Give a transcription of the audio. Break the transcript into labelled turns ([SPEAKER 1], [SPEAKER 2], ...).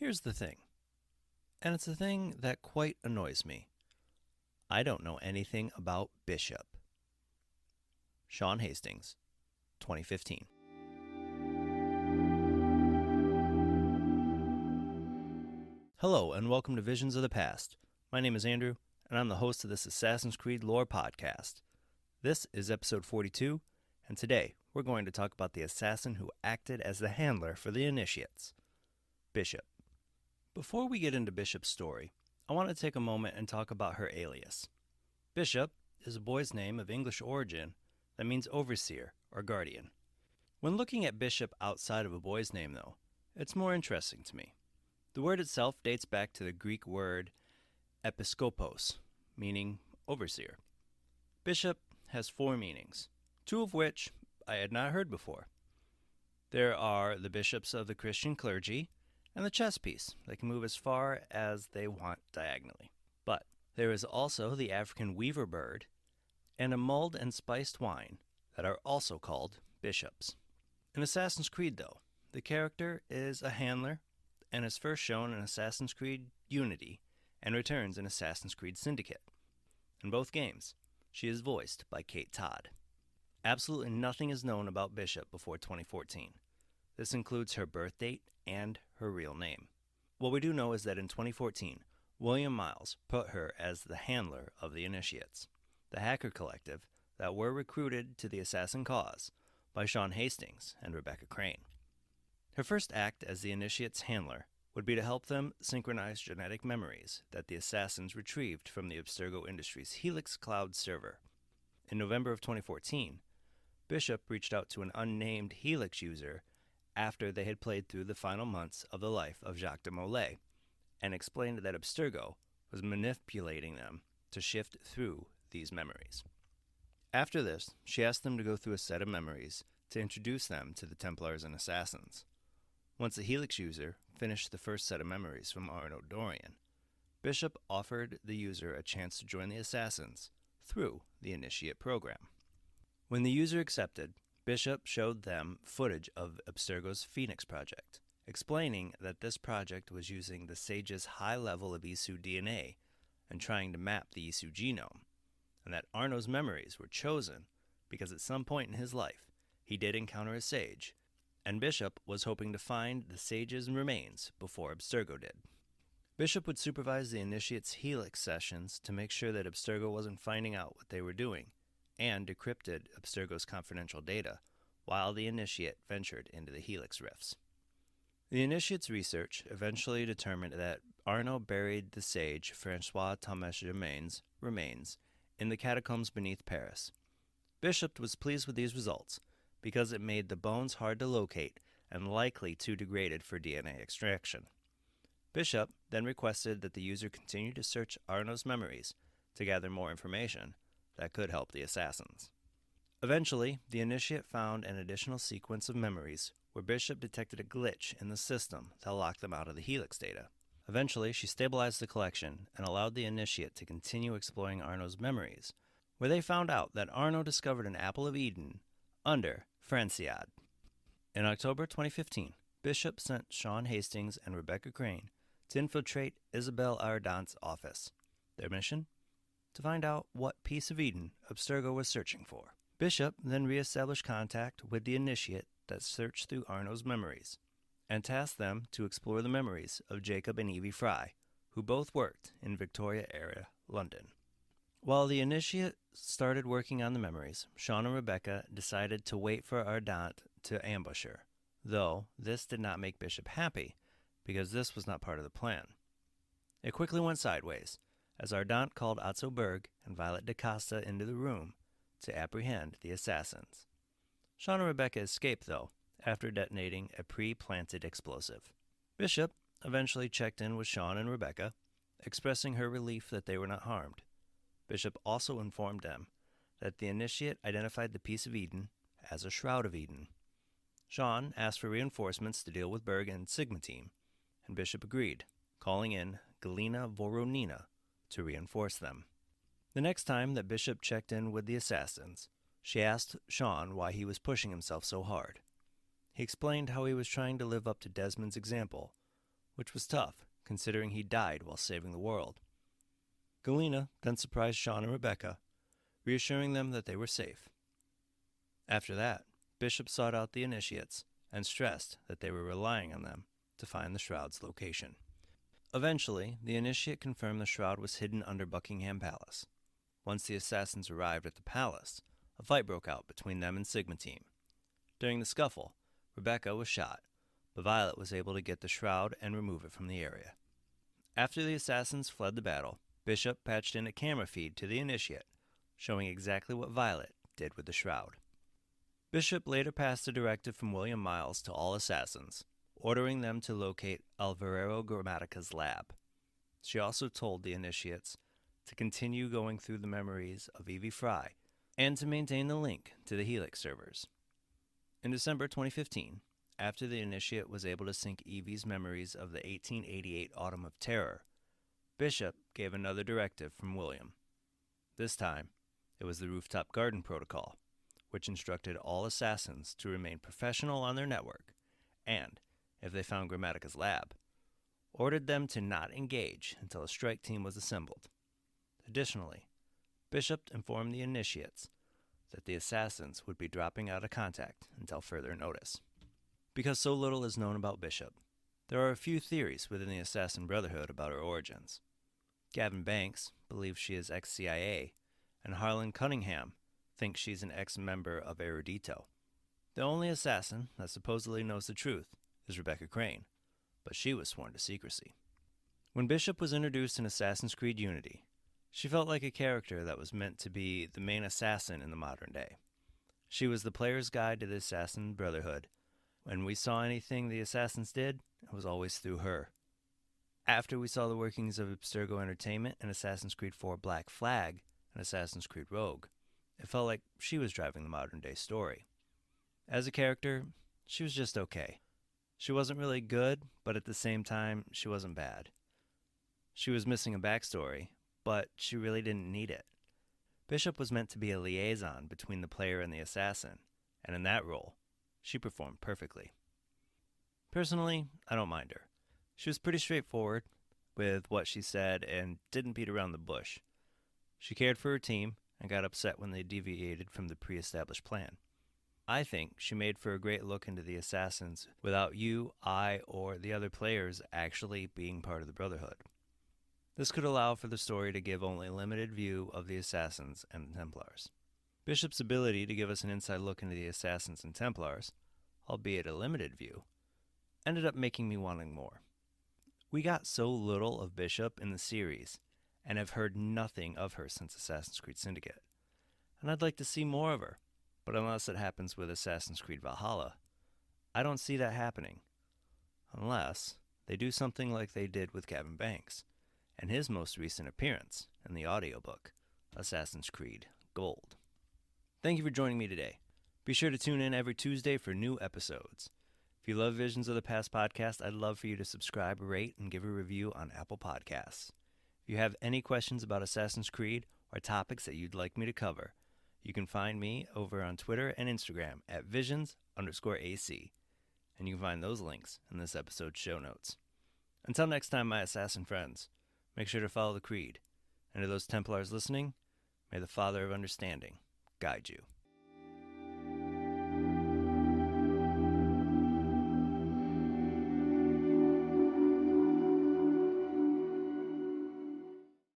[SPEAKER 1] Here's the thing, and it's a thing that quite annoys me. I don't know anything about Bishop. Sean Hastings, 2015. Hello, and welcome to Visions of the Past. My name is Andrew, and I'm the host of this Assassin's Creed lore podcast. This is episode 42, and today we're going to talk about the assassin who acted as the handler for the initiates, Bishop. Before we get into Bishop's story, I want to take a moment and talk about her alias. Bishop is a boy's name of English origin that means overseer or guardian. When looking at Bishop outside of a boy's name, though, it's more interesting to me. The word itself dates back to the Greek word episkopos, meaning overseer. Bishop has four meanings, two of which I had not heard before. There are the bishops of the Christian clergy and the chess piece that can move as far as they want diagonally. But there is also the African weaver bird and a mulled and spiced wine that are also called bishops. In Assassin's Creed, though, the character is a handler and is first shown in Assassin's Creed Unity and returns in Assassin's Creed Syndicate. In both games, she is voiced by Kate Todd. Absolutely nothing is known about Bishop before 2014. This includes her birth date and her real name. What we do know is that in 2014, William Miles put her as the handler of the initiates, the hacker collective that were recruited to the assassin cause by Sean Hastings and Rebecca Crane. Her first act as the initiates' handler would be to help them synchronize genetic memories that the assassins retrieved from the Abstergo Industries Helix Cloud server. In November of 2014, Bishop reached out to an unnamed Helix user after they had played through the final months of the life of Jacques de Molay and explained that Abstergo was manipulating them to shift through these memories. After this, she asked them to go through a set of memories to introduce them to the Templars and Assassins. Once the Helix user finished the first set of memories from Arno Dorian, Bishop offered the user a chance to join the Assassins through the Initiate program. When the user accepted, Bishop showed them footage of Abstergo's Phoenix project, explaining that this project was using the Sage's high level of Isu DNA and trying to map the Isu genome, and that Arno's memories were chosen because at some point in his life he did encounter a Sage, and Bishop was hoping to find the Sage's remains before Abstergo did. Bishop would supervise the Initiate's Helix sessions to make sure that Abstergo wasn't finding out what they were doing, and decrypted Abstergo's confidential data while the Initiate ventured into the Helix rifts. The Initiate's research eventually determined that Arno buried the sage Francois Thomas Germain's remains in the catacombs beneath Paris. Bishop was pleased with these results because it made the bones hard to locate and likely too degraded for DNA extraction. Bishop then requested that the user continue to search Arno's memories to gather more information that could help the assassins. Eventually, the Initiate found an additional sequence of memories where Bishop detected a glitch in the system that locked them out of the Helix data. Eventually, she stabilized the collection and allowed the Initiate to continue exploring Arno's memories, where they found out that Arno discovered an Apple of Eden under Franciade. In October 2015, Bishop sent Sean Hastings and Rebecca Crane to infiltrate Isabelle Ardant's office. Their mission? To find out what piece of Eden Abstergo was searching for. Bishop then reestablished contact with the Initiate that searched through Arno's memories, and tasked them to explore the memories of Jacob and Evie Fry, who both worked in Victoria-era London. While the Initiate started working on the memories, Sean and Rebecca decided to wait for Ardant to ambush her, though this did not make Bishop happy, because this was not part of the plan. It quickly went sideways, as Ardant called Otso Berg and Violet da Costa into the room to apprehend the assassins. Sean and Rebecca escaped, though, after detonating a pre-planted explosive. Bishop eventually checked in with Sean and Rebecca, expressing her relief that they were not harmed. Bishop also informed them that the Initiate identified the piece of Eden as a Shroud of Eden. Sean asked for reinforcements to deal with Berg and Sigma Team, and Bishop agreed, calling in Galina Voronina to reinforce them. The next time that Bishop checked in with the assassins, she asked Sean why he was pushing himself so hard. He explained how he was trying to live up to Desmond's example, which was tough, considering he died while saving the world. Galena then surprised Sean and Rebecca, reassuring them that they were safe. After that, Bishop sought out the initiates and stressed that they were relying on them to find the shroud's location. Eventually, the initiate confirmed the shroud was hidden under Buckingham Palace. Once the assassins arrived at the palace, a fight broke out between them and Sigma Team. During the scuffle, Rebecca was shot, but Violet was able to get the shroud and remove it from the area. After the assassins fled the battle, Bishop patched in a camera feed to the initiate, showing exactly what Violet did with the shroud. Bishop later passed a directive from William Miles to all assassins, ordering them to locate Alvarero Grammatica's lab. She also told the initiates to continue going through the memories of Evie Fry and to maintain the link to the Helix servers. In December 2015, after the initiate was able to sync Evie's memories of the 1888 Autumn of Terror, Bishop gave another directive from William. This time, it was the Rooftop Garden Protocol, which instructed all assassins to remain professional on their network and, if they found Grammatica's lab, ordered them to not engage until a strike team was assembled. Additionally, Bishop informed the initiates that the assassins would be dropping out of contact until further notice. Because so little is known about Bishop, there are a few theories within the Assassin Brotherhood about her origins. Gavin Banks believes she is ex-CIA, and Harlan Cunningham thinks she's an ex-member of Erudito. The only assassin that supposedly knows the truth is Rebecca Crane, but she was sworn to secrecy. When Bishop was introduced in Assassin's Creed Unity, she felt like a character that was meant to be the main assassin in the modern day. She was the player's guide to the Assassin Brotherhood. When we saw anything the assassins did, it was always through her. After we saw the workings of Abstergo Entertainment and Assassin's Creed 4 Black Flag and Assassin's Creed Rogue, it felt like she was driving the modern-day story. As a character, she was just okay. She wasn't really good, but at the same time, she wasn't bad. She was missing a backstory, but she really didn't need it. Bishop was meant to be a liaison between the player and the assassin, and in that role, she performed perfectly. Personally, I don't mind her. She was pretty straightforward with what she said and didn't beat around the bush. She cared for her team and got upset when they deviated from the pre-established plan. I think she made for a great look into the assassins without you, I, or the other players actually being part of the Brotherhood. This could allow for the story to give only a limited view of the assassins and Templars. Bishop's ability to give us an inside look into the assassins and Templars, albeit a limited view, ended up making me wanting more. We got so little of Bishop in the series, and have heard nothing of her since Assassin's Creed Syndicate. And I'd like to see more of her, but unless it happens with Assassin's Creed Valhalla, I don't see that happening. Unless they do something like they did with Gavin Banks, and his most recent appearance in the audiobook, Assassin's Creed Gold. Thank you for joining me today. Be sure to tune in every Tuesday for new episodes. If you love Visions of the Past podcast, I'd love for you to subscribe, rate, and give a review on Apple Podcasts. If you have any questions about Assassin's Creed or topics that you'd like me to cover, you can find me over on Twitter and Instagram at visions_AC, and you can find those links in this episode's show notes. Until next time, my assassin friends, make sure to follow the Creed, and to those Templars listening, may the Father of Understanding guide you.